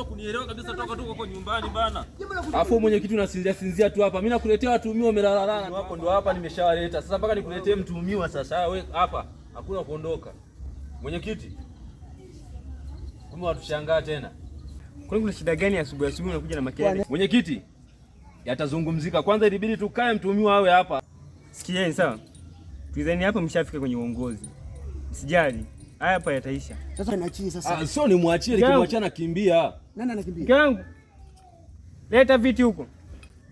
Kunielewa kabisa toka tu huko nyumbani bana. Alafu mwenyekiti unasinzia tu hapa. Mimi nakuletea watuhumiwa umelalala. Hapo ndo hapa nimeshawaleta. Sasa mpaka nikuletee mtuhumiwa sasa. Wewe hapa hakuna kuondoka. Mwenyekiti. Kama watushangaa tena. Kwani kuna shida gani asubuhi unakuja na makelele? Mwenyekiti. Yatazungumzika. Kwanza ilibidi tukae mtuhumiwa awe hapa. Sikieni sawa? Tuizeni hapa mshafika kwenye uongozi. Msijali. Haya hapa yataisha. Sasa niachie sasa. Sio nimwachie, nikimwachia nakimbia. Nani anakimbia? Kangu. Leta viti huko.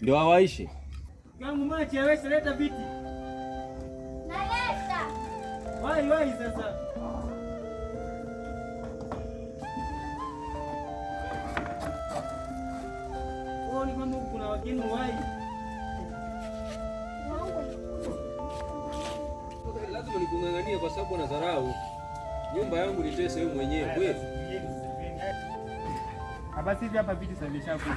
Ndio hawaishe. Kangu mwache wewe, leta viti. Naleta. Wai sasa. Ni kwamba kuna wageni wai. Lazima nikung'ang'anie kwa sababu unadharau. Nyumba yangu nitese wewe mwenyewe kweli. Basi hivi hapa viti sasa vishakuja.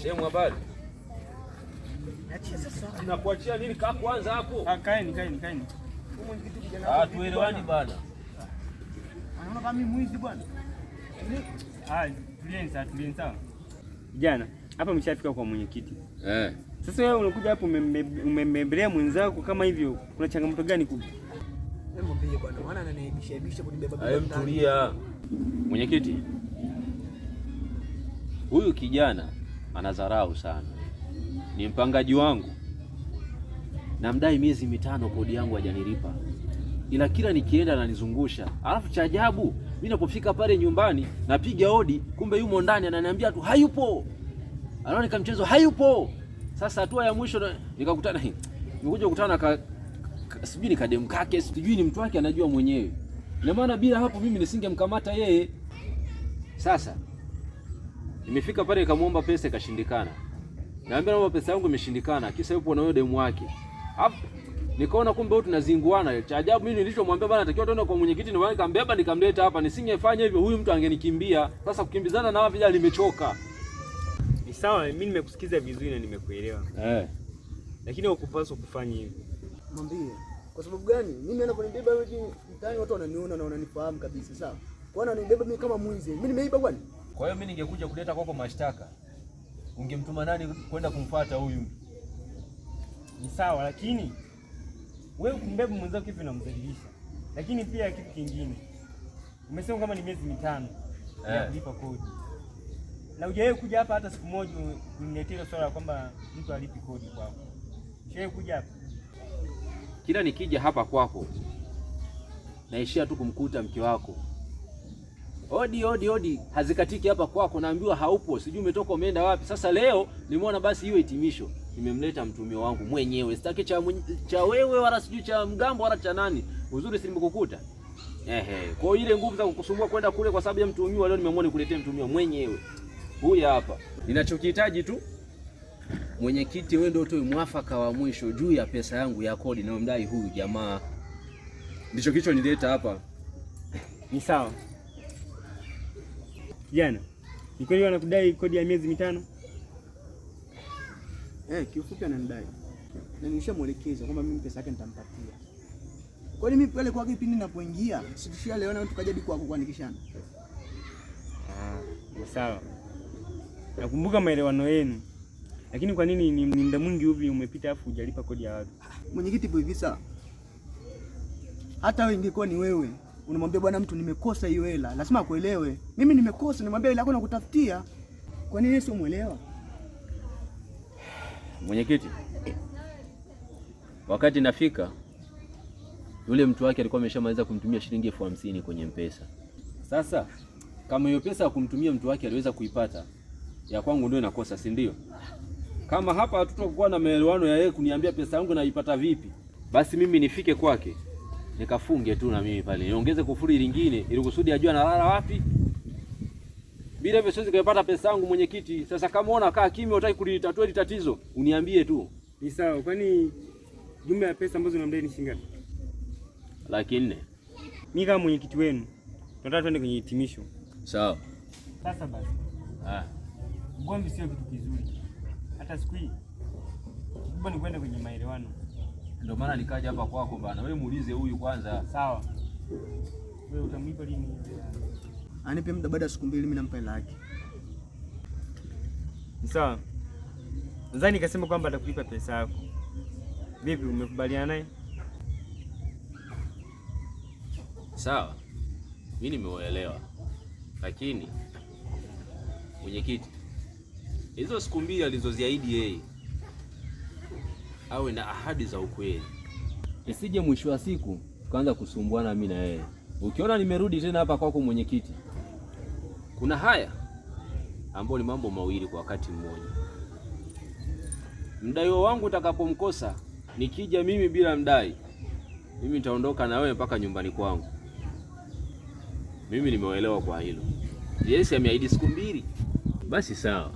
Shemu habari. Achia sasa. Ninakuachia nini kaa kwanza hapo? Kaeni. Tuelewani bana. Anaona kama mimi mwizi bwana. Tulieni sawa. Vijana, hapa mshafika kwa mwenyekiti. Sasa wewe unakuja hapo umembelea mwenzako kama hivyo, kuna changamoto gani kubwa? Mwambie bwana, maana ananiibisha kunibeba baba. Tulia. Mwenyekiti. Huyu kijana anadharau sana. Ni mpangaji wangu. Namdai miezi 5 kodi yangu hajanilipa. Ila kila nikienda ananizungusha. Alafu cha ajabu, mimi napofika pale nyumbani napiga hodi, kumbe yumo ndani ananiambia tu hayupo. Anaona kama mchezo hayupo. Sasa hatua ya mwisho nikakutana nimekuja kukutana sijui ni kademu kake, sijui ni mtu wake anajua mwenyewe. Ina maana bila hapo mimi nisingemkamata yeye. Sasa nimefika pale nikamwomba pesa ikashindikana. Naambia naomba pesa yangu imeshindikana, kisa yupo na yule demu wake. Hapo nikaona kumbe wote tunazinguana. Cha ajabu mimi nilichomwambia bana natakiwa tuende kwa mwenyekiti ndio nikambeba nikamleta hapa. Nisingefanya hivyo huyu mtu angenikimbia. Sasa kukimbizana na wapi limechoka. Ni sawa, mimi nimekusikiza vizuri na nimekuelewa. Lakini hukupaswa kufanya hivyo. Mwambie. Kwa sababu gani? Mimi anaponibeba hivi mtaani watu wananiona na wananifahamu kabisa, sawa? Kwa nini ananibeba mimi kama mwizi? Mimi nimeiba kwani? Kwa hiyo mimi ningekuja kuleta kwako mashtaka. Ungemtuma nani kwenda kumfuata huyu? Ni sawa, lakini wewe kumbeba mwenzako hivi unamdhalilisha. Lakini pia kitu kingine. Umesema kama ni miezi 5 ya kulipa kodi. Na hujawahi kuja hapa hata siku moja uniletea swala kwamba mtu alipi kodi kwako. Shehe kuja hapa. Kila nikija hapa kwako naishia tu kumkuta mke wako. Odi hazikatiki hapa kwako, naambiwa haupo, sijui umetoka umeenda wapi. Sasa leo nimeona basi iwe hitimisho. Nimemleta mtumio wangu mwenyewe. Sitaki cha wewe wala sijui cha mgambo wala cha nani. Uzuri si nimekukuta. Kwa hiyo ile nguvu za kukusumbua kwenda kule kwa sababu ya mtumio leo nimeamua nikuletee mtumio mwenyewe. Huyu hapa. Ninachokihitaji tu mwenyekiti, wewe ndio utoe mwafaka wa mwisho juu ya pesa yangu ya kodi na mdai huyu jamaa. Ndicho kicho nileta hapa. Ni sawa. Jana, ni kweli wanakudai kodi ya miezi 5? Kiufupi ananidai. Na nilishamuelekeza kwamba mimi pesa yake nitampatia. Kwani mimi pale kwa kipindi ninapoingia, situshia leo na tukaje kwa kuandikishana. Ni sawa. Nakumbuka maelewano yenu. Lakini kwa nini ni muda mwingi hivi umepita afu hujalipa kodi ya watu? Mwenyekiti ipo hivi sawa. Hata wewe ingekuwa ni wewe, unamwambia bwana mtu nimekosa hiyo hela, lazima akuelewe. Mimi nimekosa, nimwambia hela yako nakutafutia. Kwa nini sio muelewa? Mwenyekiti. Wakati nafika yule mtu wake alikuwa ameshamaliza kumtumia shilingi 50,000 kwenye M-Pesa. Sasa kama hiyo pesa ya kumtumia mtu wake aliweza kuipata, ya kwangu ndio inakosa, si ndio? Kama hapa hatutakuwa na maelewano ya yeye kuniambia pesa yangu naipata vipi, basi mimi nifike kwake nikafunge tu na mimi pale niongeze kufuri lingine ili kusudi ajue analala wapi. Bila hivyo siwezi kupata pesa yangu mwenyekiti. Sasa kama unaona kaa kimya utaki kulitatua hili tatizo, uniambie tu. Ni sawa, kwani jumla ya pesa ambazo unamdai ni shilingi ngapi? 1,400,000. Mimi kama mwenyekiti wenu tunataka twende kwenye hitimisho. Sawa. Sasa basi. Ugomvi sio kitu kizuri. Hata siku hii. Kikubwa ni kwenda kwenye maelewano. Ndio maana nikaja hapa kwako bana. Wewe muulize huyu kwanza. Sawa. Wewe utamlipa lini? Anipe muda, baada ya siku 2 mimi nampa hela yake. Sawa. Nadhani nikasema kwamba atakulipa pesa yako. Vipi, umekubaliana naye? Sawa. Mimi nimeelewa. Lakini mwenyekiti, hizo siku 2 alizoziahidi yeye awe na ahadi za ukweli, isije mwisho wa siku tukaanza kusumbuana mimi na yeye. Ukiona nimerudi tena hapa kwako mwenyekiti, kuna haya ambayo ni mambo mawili kwa wakati mmoja. Mdaiwa wangu utakapomkosa, nikija mimi bila mdai, mimi nitaondoka na wewe mpaka nyumbani kwangu. Mimi nimeelewa kwa hilo. Yes, ameahidi siku 2. Basi sawa.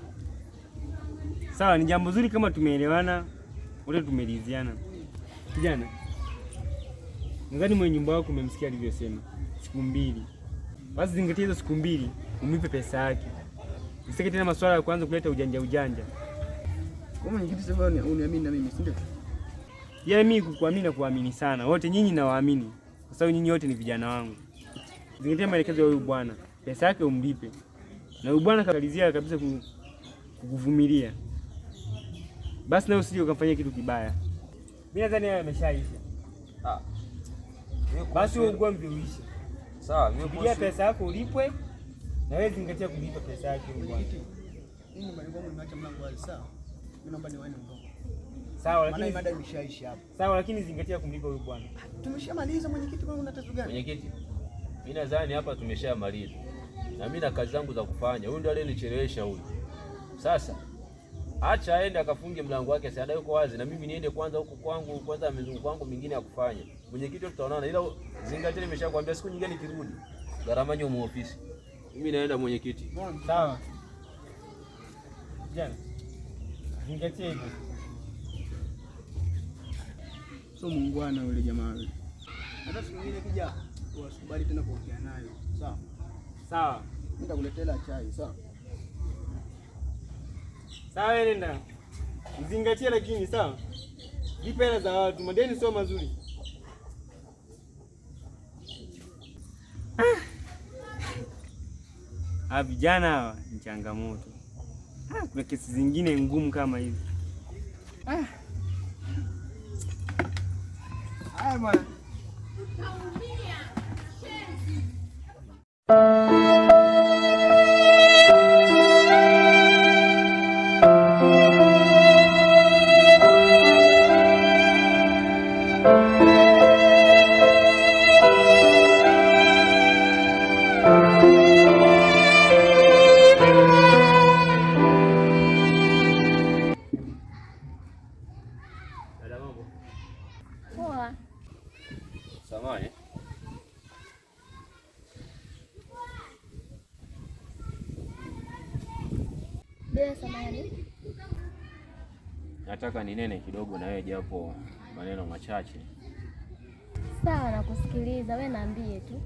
Sawa, ni jambo zuri kama tumeelewana, wote tumeridhiana. Kijana, nadhani mwenye nyumba yako umemsikia alivyosema. Siku 2. Basi zingatia hizo siku 2, umlipe pesa yake. Usitake tena masuala ya kwanza kuleta ujanja. Kwa mwenyekiti sasa uniamini na mimi, si ndio? Yaani mimi kukuamini na kuamini sana. Wote nyinyi nawaamini. Kwa sababu nyinyi wote ni vijana wangu. Zingatia maelekezo ya huyu bwana. Pesa yake umlipe. Na huyu bwana kakalizia kabisa kukuvumilia. Basi na usije ukamfanyia kitu kibaya. Mimi nadhani haya yameshaisha. Basi wewe ugomvi uishe. Sawa, mimi kupigia pesa yako ulipwe na wewe zingatia kulipa pesa yake huyu bwana. Mimi nyumbani kwangu nimeacha mlango wazi, sawa? Mimi naomba niwahi niondoke. Sawa, lakini maana mada imeshaisha hapo. Sawa, lakini zingatia kumlipa huyu bwana. Tumeshamaliza mwenyekiti, kwa una tatizo gani? Mwenyekiti, mimi nadhani hapa tumeshamaliza. Na mimi na kazi zangu za kufanya. Huyu ndiye aliyenichelewesha huyu. Sasa acha aende akafunge mlango wake, si yuko wazi, na mimi niende kwanza huko kwangu, kwanza mizunguko wangu mingine ya kufanya. Mwenyekiti tutaonana, ila zingatia nimeshakwambia siku nyingine nikirudi gharama nyomo ofisi. Mimi naenda mwenyekiti. Sawa. Jana. Zingatia hivyo. So muungwana yule jamaa yule. Hata siku nyingine kija usikubali tena kuongea nayo. Sawa? Sawa. Mimi nitakuletea chai, sawa? Sawa, nenda. Zingatia lakini, sawa? Lipa hela za watu, madeni sio mazuri. Vijana hawa ni changamoto. Kuna kesi zingine ngumu kama hizi. Haya bwana. Poa. Samahani. Bila samahani. Nataka ninene kidogo na wewe japo maneno machache. Sawa, nakusikiliza, wewe niambie tu.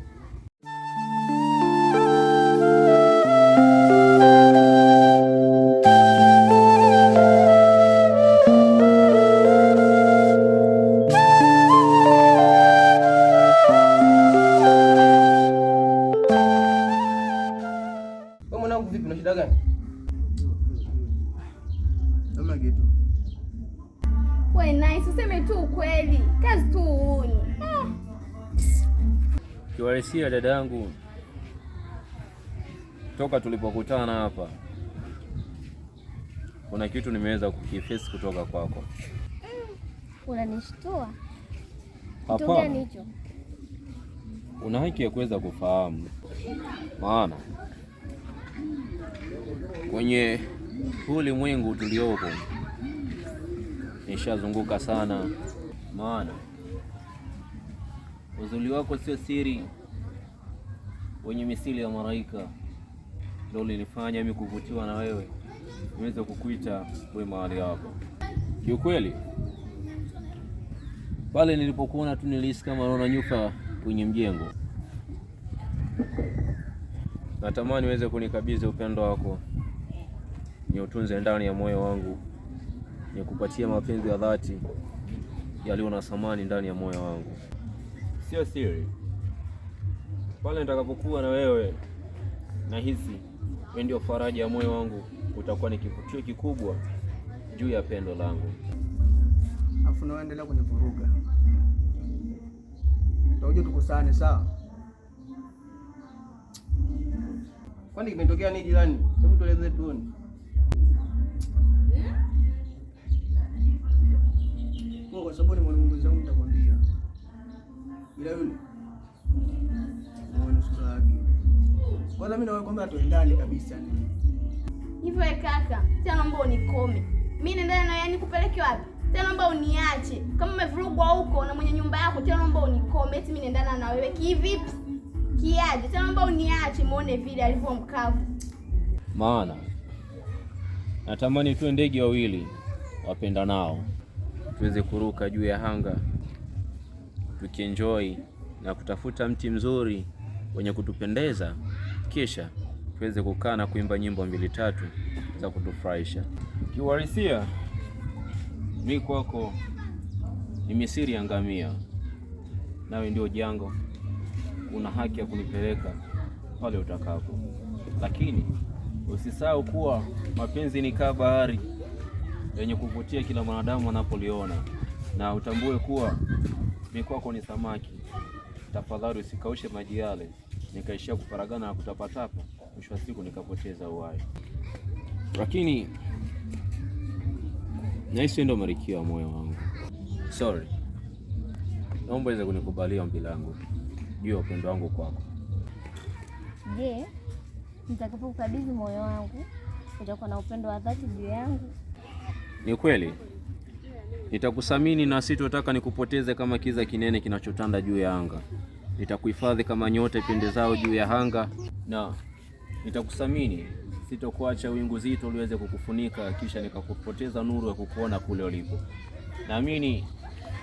Mwanangu, vipi, una shida gani? Hamna kitu. Wewe nice, useme tu ukweli. Kazi tu uuni. Kiwalisia dada yangu, toka tulipokutana hapa kuna kitu nimeweza kukifesi kutoka kwako. Unanishtua. Kitu Hapa gani hicho? una haki ya kuweza kufahamu, maana kwenye ulimwengu tuliopo nishazunguka sana, maana uzuri wako sio siri, wenye misili ya malaika ndio ulinifanya mimi kuvutiwa na wewe, niweze kukuita wewe mahali hapo. Kiukweli Pale nilipokuona tu nilihisi kama naona nyufa kwenye mjengo. Natamani uweze kunikabidhi upendo wako, ni utunze ndani ya moyo wangu, ni kupatia mapenzi ya dhati yaliyo na thamani ndani ya moyo wangu. Sio siri, pale nitakapokuwa na wewe, nahisi wewe ndio faraja ya moyo wangu, utakuwa ni kivutio kikubwa juu ya pendo langu. Afu naendelea kunivuruga. Tutauje tukusane sawa? Kwani kimetokea nini jirani? Hebu tueleze tuone. Kwa sababu ni mwanamume wangu nitakwambia. Ila yule muone sura yake. Kwanza mimi nawe kwamba tuendane kabisa. Hivyo kaka, tena naomba unikome. Mimi naendana na yani kupeleke wapi? Tena naomba uniache. Kama umevurugwa huko na mwenye nyumba yako, tena naomba unikome. Eti mimi naendana na wewe kivipi? Kiaje? Tena naomba uniache muone vile alivyo mkavu. Maana natamani tuwe ndege wawili wapenda nao, tuweze kuruka juu ya anga tukienjoy na kutafuta mti mzuri wenye kutupendeza, kisha tuweze kukaa na kuimba nyimbo 2-3 za kutufurahisha. Kiuhalisia mimi kwako ni misiri ya ngamia, nawe ndio jango, una haki ya kunipeleka pale utakapo, lakini usisahau kuwa mapenzi ni kama bahari yenye kuvutia kila mwanadamu anapoliona, na utambue kuwa mimi kwako ni samaki. Tafadhali usikaushe maji yale nikaishia kufaragana na kutapatapa, mwisho wa siku nikapoteza uhai. Lakini nahisi ndio marikio ya moyo wangu. Sorry, naomba uweze kunikubalia ombi langu juu ya upendo wangu kwako. Je, nitakapokabidhi moyo wangu utakuwa na upendo wa dhati juu yangu? Ni kweli nitakusamini na sitotaka nikupoteze kama kiza kinene kinachotanda juu ya anga. Nitakuhifadhi kama nyota ipendezao juu ya anga, na nitakusamini, sitokuacha wingu zito liweze kukufunika kisha nikakupoteza nuru ya kukuona kule ulipo. Naamini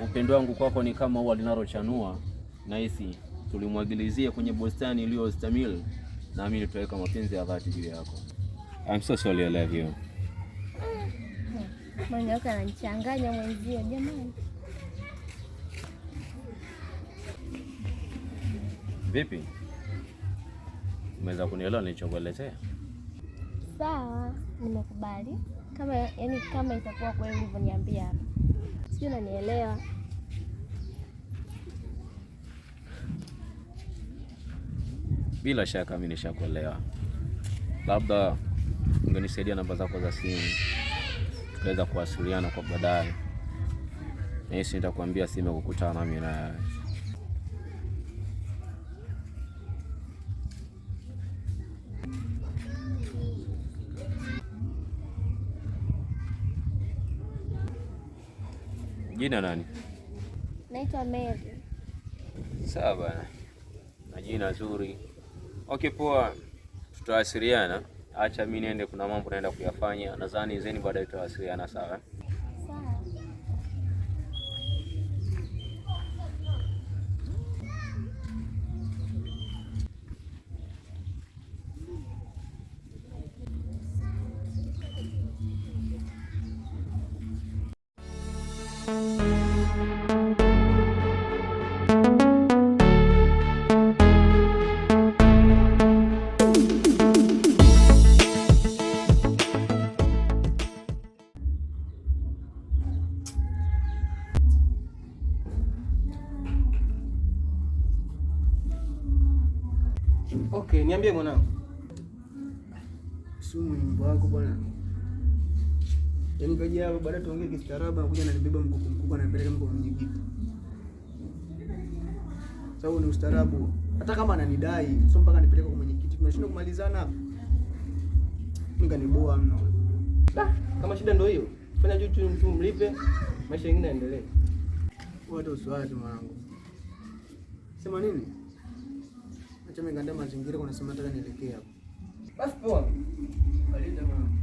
upendo wangu kwako ni kama ua linalochanua, nahisi tulimwagilizia kwenye bustani iliyostamili. Naamini tutaweka mapenzi ya dhati juu yako. I'm so sorry, I love you. Maneno yako yananichanganya mwenzio jamani. Vipi? Umeweza kunielewa nilichokuelezea? Sawa, nimekubali. Kama itakuwa kweli ulivyoniambia hapa. Sio, unanielewa? Bila shaka mimi nishakuelewa. Labda ungenisaidia namba zako za simu, tukaweza kuwasiliana kwa baadaye. Nahisi nitakwambia simu kukutana nami na Jina nani? Naitwa Mary. Sawa bana. Na jina zuri. Okay, poa. Tutawasiliana. Acha mimi niende, kuna mambo naenda kuyafanya. Nadhani zeni baadaye tutawasiliana, sawa? Sawa. Okay, niambie mwanangu. Sumu nyumba yako bwana. Yaani kaja hapa baada tuongee kistaarabu, anakuja ananibeba mkuku mkubwa ananipeleka mko mjigiti. Sababu ni ustaarabu. Hata kama ananidai, sio mpaka nipeleke kwa mwenyekiti. Tunashindwa kumalizana hapa. Mimi kaniboa mno. Kama shida ndio hiyo, fanya juu tu mtu mlipe, maisha mengine yaendelee. Watu uswali mwanangu. Sema nini? Acha mimi nganda mazingira, kuna sema nataka nielekee hapo. Basi poa. Alida mwanangu.